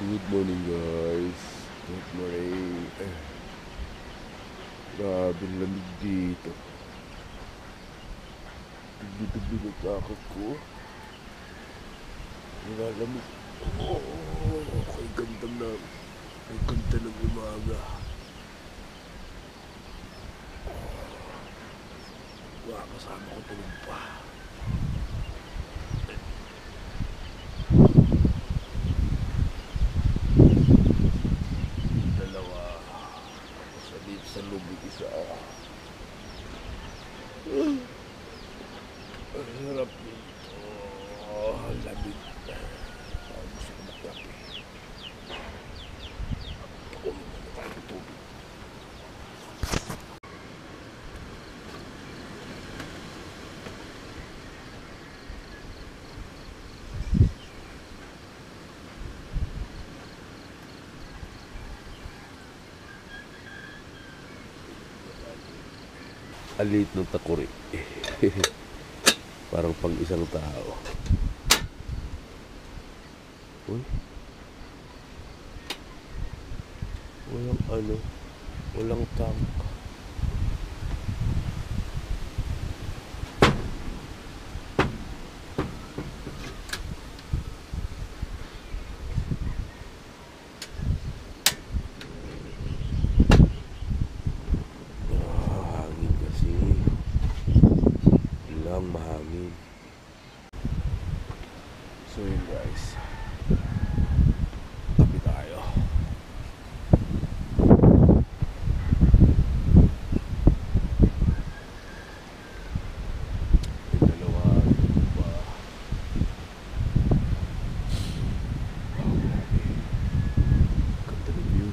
Good morning guys. Good morning. Grabe lamig dito. Tugbi-tugbi ng kakak ko. Nilalamig. Ay ganda na. Ay ganda ng umaga. Kasama ko tulog pa. Dalawa. Tapos dito sa lubig isa. Ang sarap dito. Lamig. Gusto ko magkape. Ako muna tayo ng tubig. Alit ng takuri. Parang pang isang tao. Uy. Walang tank. Hangin kasi. Lang mahangin. So yun guys. Tabi tayo. Yung dalawa. Yung ba. Wow, grabe. Ganda ng view.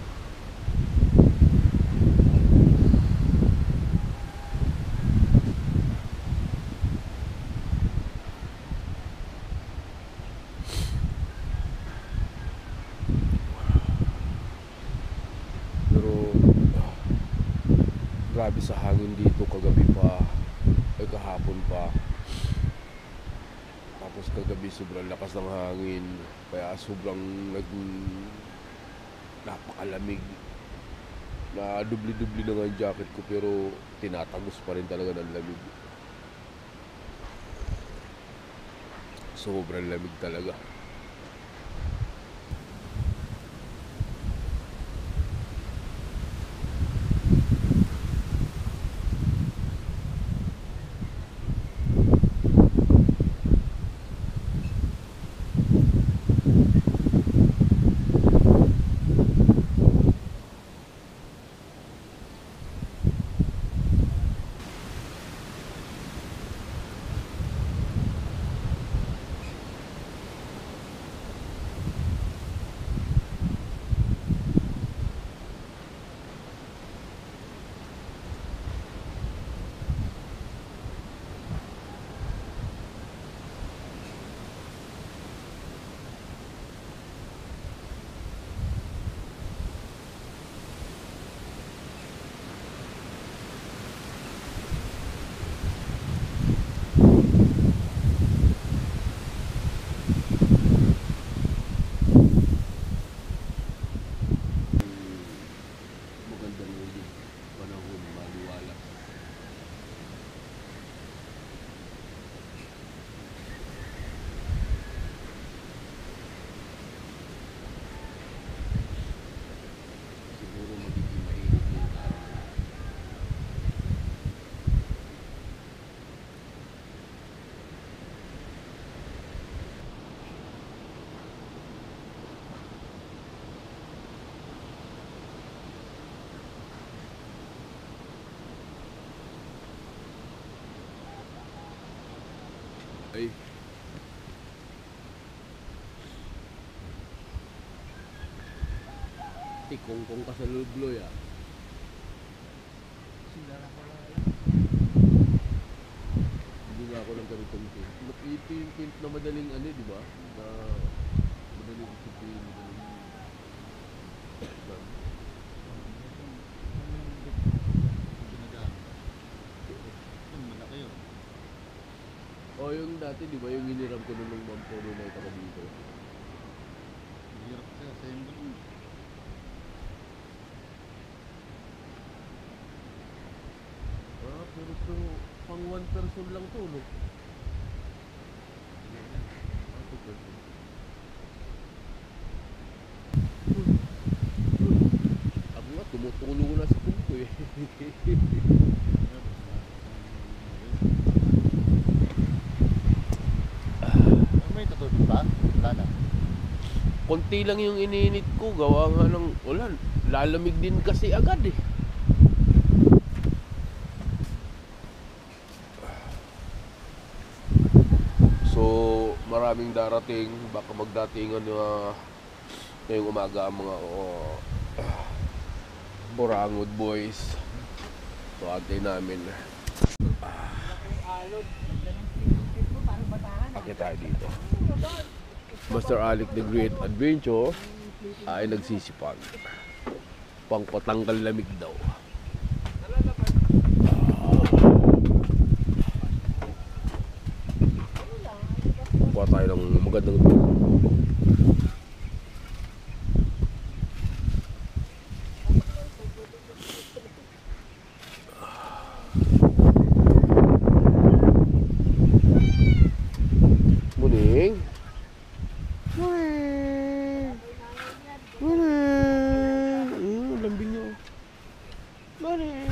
Grabe sa hangin dito kagabi pa ay kahapon pa, tapos kagabi sobrang lakas ng hangin kaya sobrang napakalamig na dubli-dubli na nga yung jacket ko pero tinatagos pa rin talaga ng lamig. Sobrang lamig talaga. Maganda na yung panahon, maliwala. Siguro magiging mainit yung araw. Ay, tikong-kong ka sa lubloy ah. Hindi nga ako ng ganitong tint. Ito yung tint na madaling di ba? Na madaling isipin, madaling O yung dati, di ba, yung hiniram ko nung mampo nung nakita ko dito. Hirap siya sa yung Ah, pero pang one person lang to, no? Ah, two person. Ako nga, tumutulo ko na sa punto eh. may tutulog pa? Wala na. Konti lang yung iniinit ko, gawa nga ng, wala, lalamig din kasi agad eh. So, maraming darating, baka magdatingan ngayong umaga ang mga Borangod boys. So, antay namin. Pakita tayo dito. Master Alec the Great Adventure ay nagsisipag. Pangpatanggal lamig daw. Kuha tayo ng magandang Muning. Muning. Muning. Lambing nyo. Muning.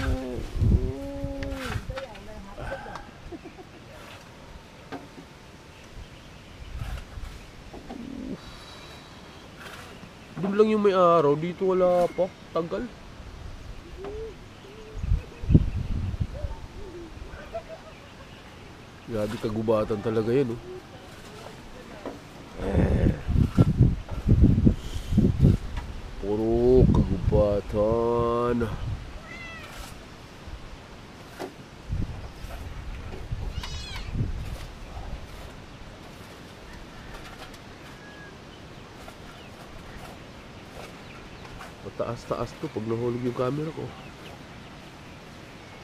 Doon lang yung may araw, dito wala pa, tagal. Grabe kagubatan talaga yan, oh. Puro kagubatan. Mataas-taas to pag nahulog yung camera ko.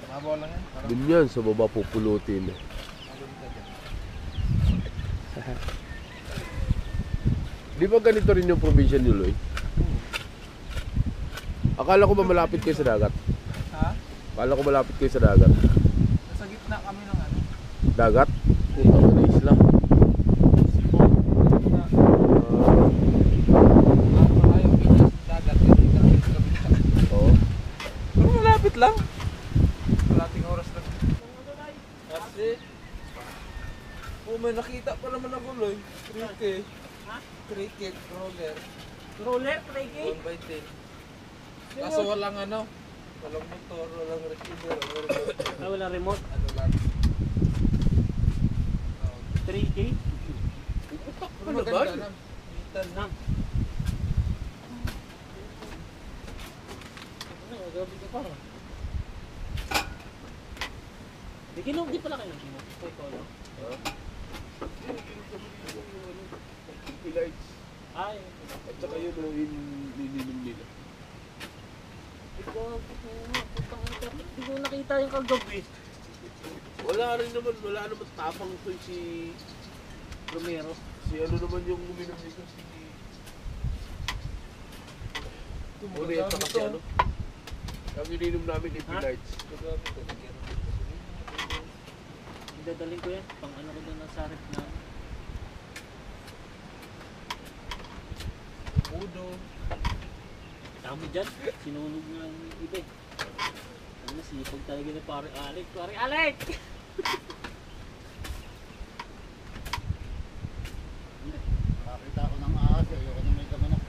Mabaw lang yan. Dun yan, sa baba pupulutin. Di ba ganito rin yung probinsya ni Loy? Akala ko ba malapit kayo sa dagat? Ha? Akala ko malapit kayo sa dagat. Nasa gitna kami ng ano. Dagat? Punta ko na isla. Sibong. Ayaw pinas dagat. Oo. Pero malapit lang. Kalating oras lang. Kasi may nakita pa naman ako, Loy. Cricket. Ha? Cricket roller. Roller, Reggie? 1 by 10. Kaso walang ano. Walang motor, walang receiver. Ah, wala remote. Ano lang. 3K? Puputak pa Pero naman. maganda na. Metal na. Ano, gabi ka pa. Di pala kayo ng sino? Polo. Lights. Ay, At saka yun, nininom nila. Hindi ko nakita yung kagabi. Wala naman tapang to si Romero. ano naman yung uminom nito, si Ulit at si ano. Ang ininom namin, AP Ha? Lights. Idadaling ko yan. Pang ano ko doon sa rep na. Udo. Tama dyan. Sinunog na lang yung iba eh. Ano, sipag talaga ni Pare Alec. Pare Alec! Nakakita ako ng ahas. Ayoko na may kamanak.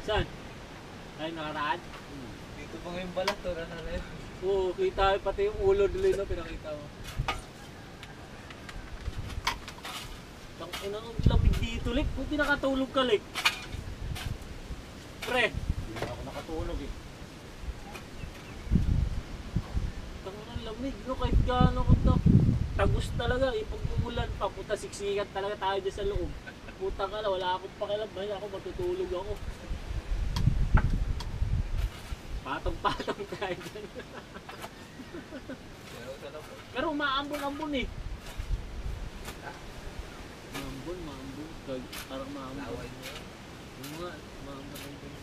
Saan? Ay, nakaraan? Dito pa ngayon balat to. Nanalit. Oo, kita pati yung ulo nila na pinakita mo. Tang ina, ang lamig dito, Lik. Buti nakatulog ka, Lik. Pre, Hindi na ako nakatulog eh. tang ina, ang lamig, no? Kahit gaano ko to. Tagus talaga, eh. Pag umulan pa, puta, siksikat talaga tayo dyan sa loob. Puta ka na, wala akong pakialam. Basta ako, matutulog ako. Patong-patong tayo dyan. Pero umaambon-ambon eh. Maambon. Parang maambang. Yung nga, maambang din.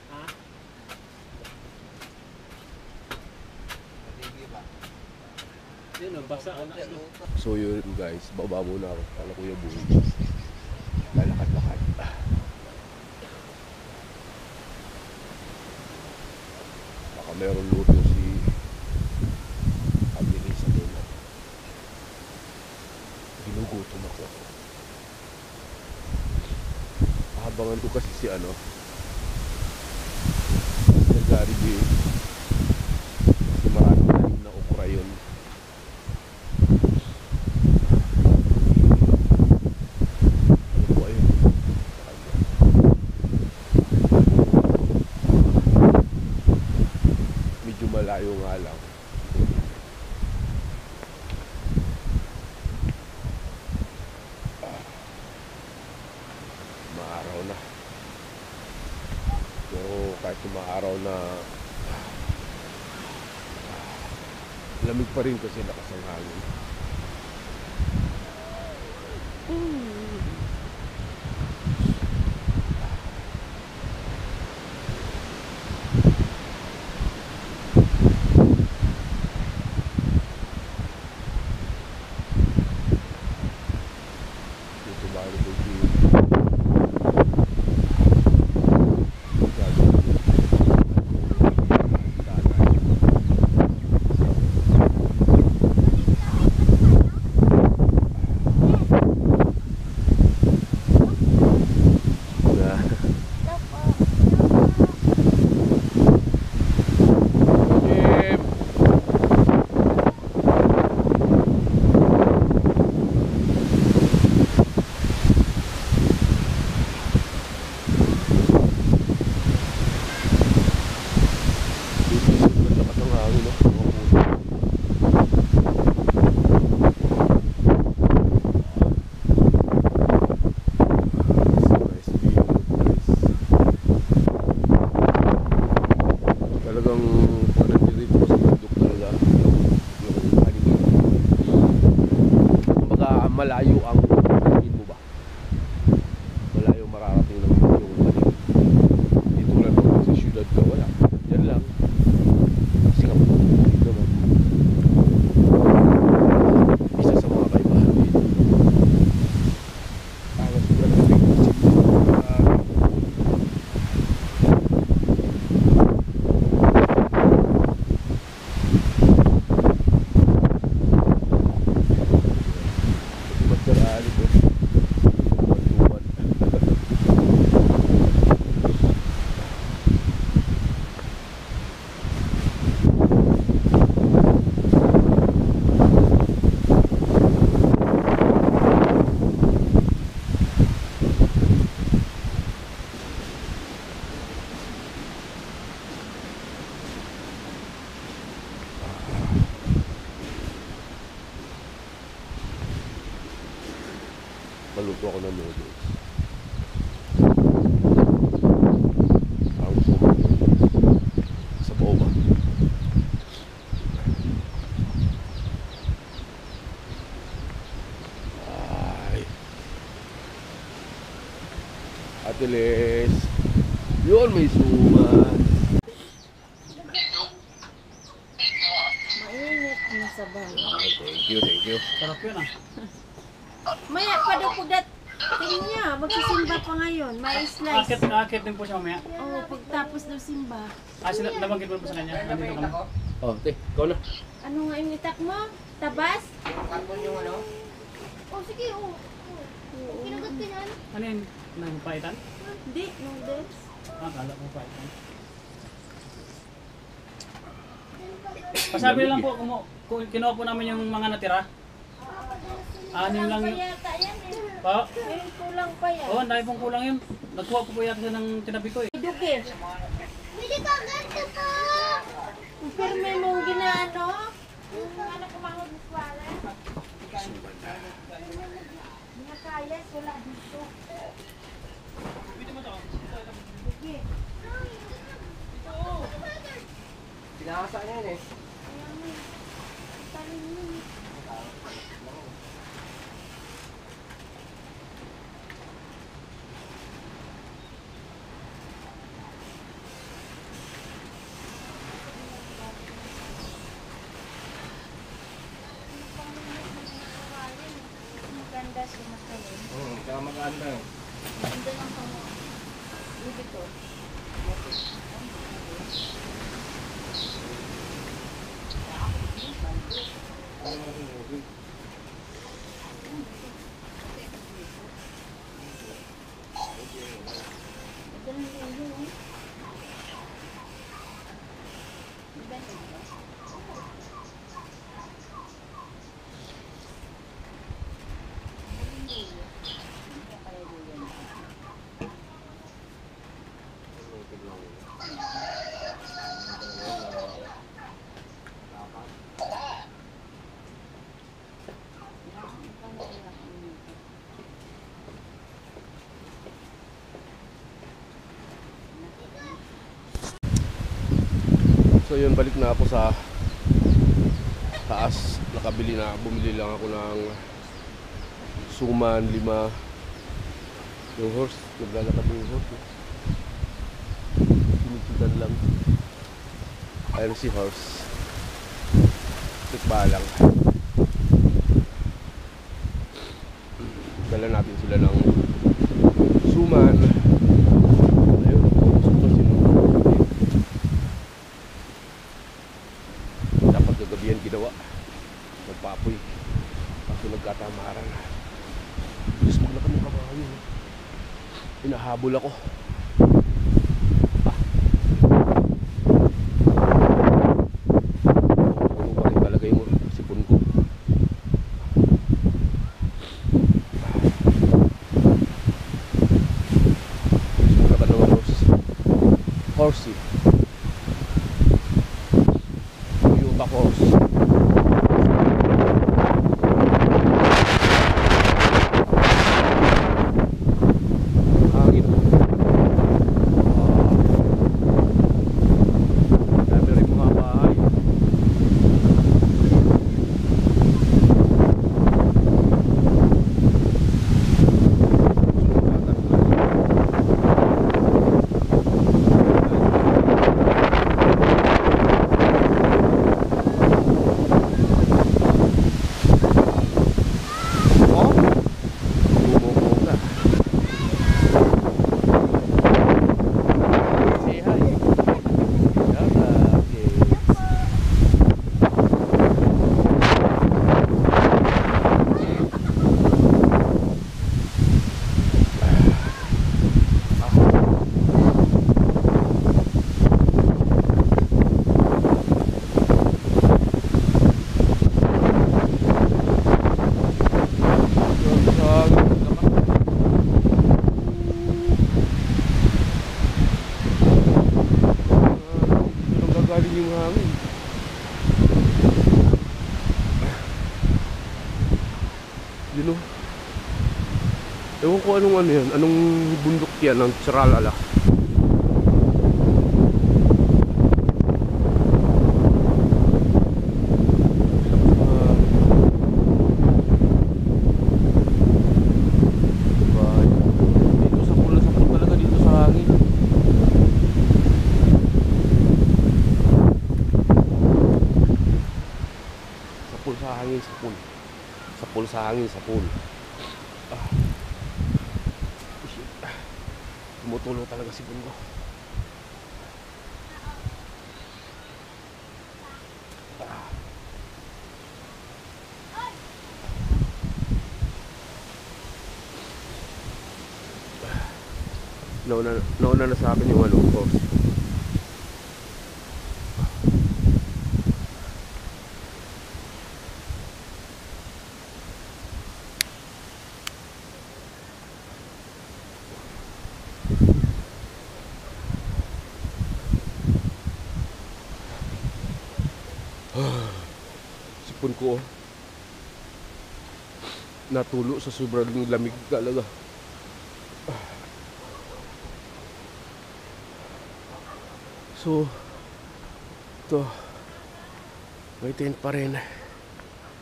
Ha? Yun o, basa ka na. So yun guys, baba muna ako. Kala Kuya Boy. Lalakad-lakad. Baka meron luto si Ate sa doon. Ginugutom ako. Habangan ko kasi si ano, si Jollibee. Kasi maraming tanim na okra yun. Ano po ayun? Medyo malayo nga lang. Maaraw na. Pero kahit maaraw na, lamig pa rin kasi lakas ang hangin. Dito ba rin po talagang pag nandito ko sa bundok talaga yung paningin. Kumbaga malayo ang paningin mo ba? Malayo mararating ng yung paningin. Hindi tulad mo sa syudad ka, wala. Yan lang. Kasi ka dito naman. Isa sa mga kaibahan dito. Alas ko lang maluto ako ng noodles. Ang sa boba. Ay. Ate Les. Yun, may suman. Mainit ang sabaw. Ay, thank you, thank you. Sarap yun ah. Maya pa daw po tingin niya, magsisimba pa ngayon. May slice. Akit din po siya mamaya. Oo, pagtapos daw simba. Nabanggit mo po sa kanya. Nandito ka na. Oh, te, ikaw na. Ano nga yung itak mo? Tabas? Oh, sige, oh. Kinagat ka yan. Ano yun? Nagpaitan? Hindi, noodles. Kala ko paitan. Pasabi lang po, kinuha po namin yung mga natira. Anim lang Kulang yun. pa yata yan eh. Pa? May kulang pa yan. Oo, ang dami pong kulang yun. Nagkuha ko po yata siya ng tinabi ko eh. Dugi. Bili ka ganito po. Perme mong ginaano? Ano kumahod mo swala? Mga kayas, wala dito. Dugi. Pinakasa niya yun eh. Maganda siya makalim. Kaya maganda yun. Maganda lang pa mo. Dito. So yun, balik na ako sa taas. Bumili lang ako ng suman, 5. Yung horse, naglalakad yung horse. Sinitigan lang. Ayun si horse. Tikba lang. Dala natin sila ng suman. Ayun, suman sinuman. Dapat gagabihan ginawa. Magpapoy. Kaso nagkatamaran. Bilis maglakad ng kabayo. Hinahabol ako. Ano ba rin palagay mo? Sipon ko. Bilis maglakad ng horsey. Toyota horse. Galing yung hangin. Yun o. Ewan ko anong ano yan. Anong bundok yan ng Tsaralala. Dito sapul na sapul talaga dito sa hangin. Sapul sa hangin, sapul. Sapul sa hangin, sapul. Tumutulo talaga si Bungo. Nauna na sa akin yung ano ko. Sipon ko natulo sa sobrang lamig talaga. So ito may tent pa rin.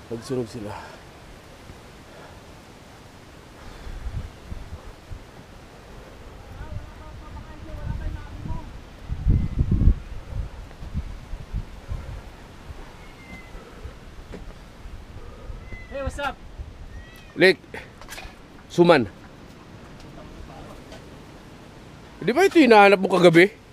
Nagsunog sila. Hey, what's up? Lake. Suman. Di ba ito hinahanap mo kagabi?